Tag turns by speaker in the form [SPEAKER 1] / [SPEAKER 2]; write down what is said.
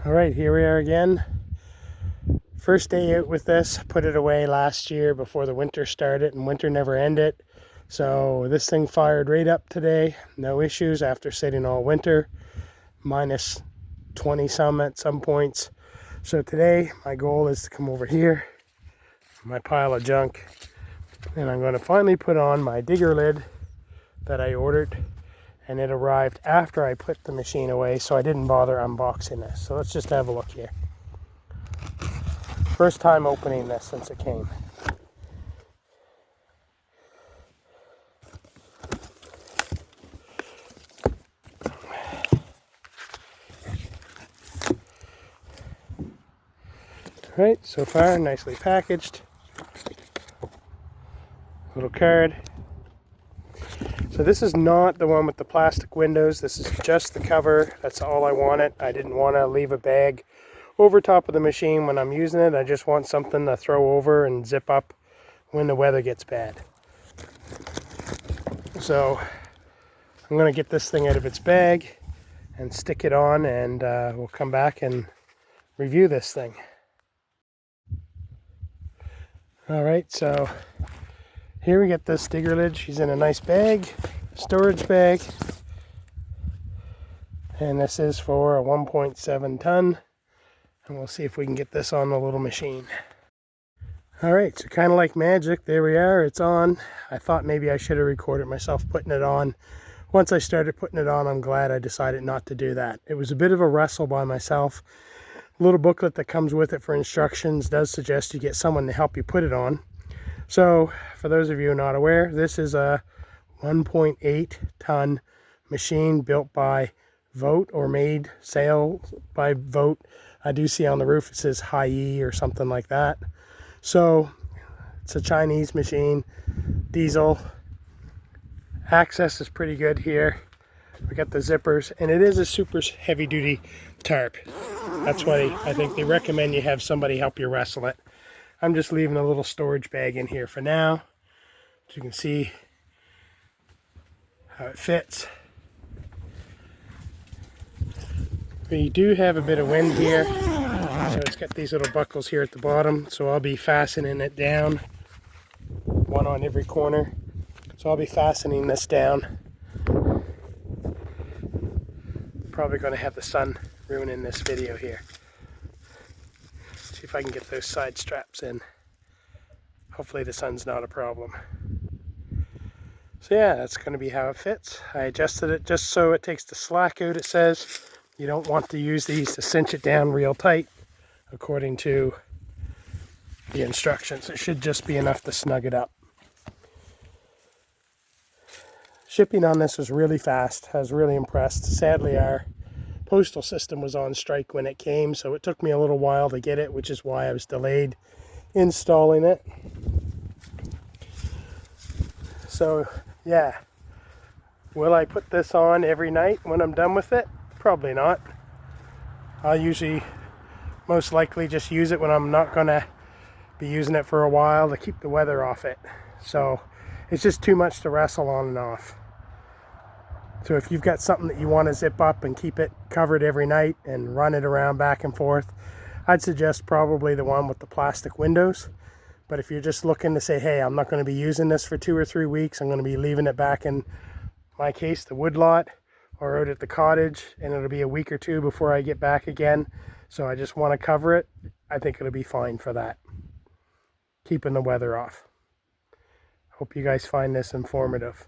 [SPEAKER 1] All right, here we are again. First day out with this. Put it away last year before the winter started, and winter never ended. So this thing fired right up today. No issues after sitting all winter. Minus 20 some at some points. So today my goal is to come over here, my pile of junk, and I'm going to finally put on my digger lid that I ordered. And it arrived after I put the machine away, so I didn't bother unboxing this. So let's just have a look here. First time opening this since it came. Alright, so far nicely packaged. Little card. So this is not the one with the plastic windows. This is just the cover. That's all I wanted. I didn't want to leave a bag over top of the machine when I'm using it. I just want something to throw over and zip up when the weather gets bad. So I'm going to get this thing out of its bag and stick it on, and we'll come back and review this thing. Alright, so here we get this digger lid. She's in a nice bag, storage bag. And this is for a 1.7 ton. And we'll see if we can get this on the little machine. Alright, so kind of like magic, there we are, it's on. I thought maybe I should have recorded myself putting it on. Once I started putting it on, I'm glad I decided not to do that. It was a bit of a wrestle by myself. A little booklet that comes with it for instructions does suggest you get someone to help you put it on. So, for those of you not aware, this is a 1.8 ton machine built by Vote, or made, sale by Vote. I do see on the roof it says Hai or something like that. So, it's a Chinese machine, diesel. Access is pretty good here. We got the zippers, and it is a super heavy duty tarp. That's why I think they recommend you have somebody help you wrestle it. I'm just leaving a little storage bag in here for now, so you can see how it fits. We do have a bit of wind here, so it's got these little buckles here at the bottom, so I'll be fastening it down, one on every corner. So I'll be fastening this down. Probably going to have the sun ruining this video here. See if I can get those side straps in. Hopefully the sun's not a problem. So yeah, that's going to be how it fits. I adjusted it just so it takes the slack out, it says. You don't want to use these to cinch it down real tight, according to the instructions. It should just be enough to snug it up. Shipping on this was really fast. I was really impressed. Sadly, our postal system was on strike when it came, so it took me a little while to get it, which is why I was delayed installing it. So yeah, will I put this on every night when I'm done with it? Probably not. I'll usually most likely just use it when I'm not going to be using it for a while to keep the weather off it. So it's just too much to wrestle on and off. So if you've got something that you want to zip up and keep it covered every night and run it around back and forth, I'd suggest probably the one with the plastic windows. But if you're just looking to say, hey, I'm not going to be using this for 2 or 3 weeks, I'm going to be leaving it back in my case, the woodlot, or out at the cottage, and it'll be a week or 2 before I get back again, so I just want to cover it, I think it'll be fine for that. Keeping the weather off. Hope you guys find this informative.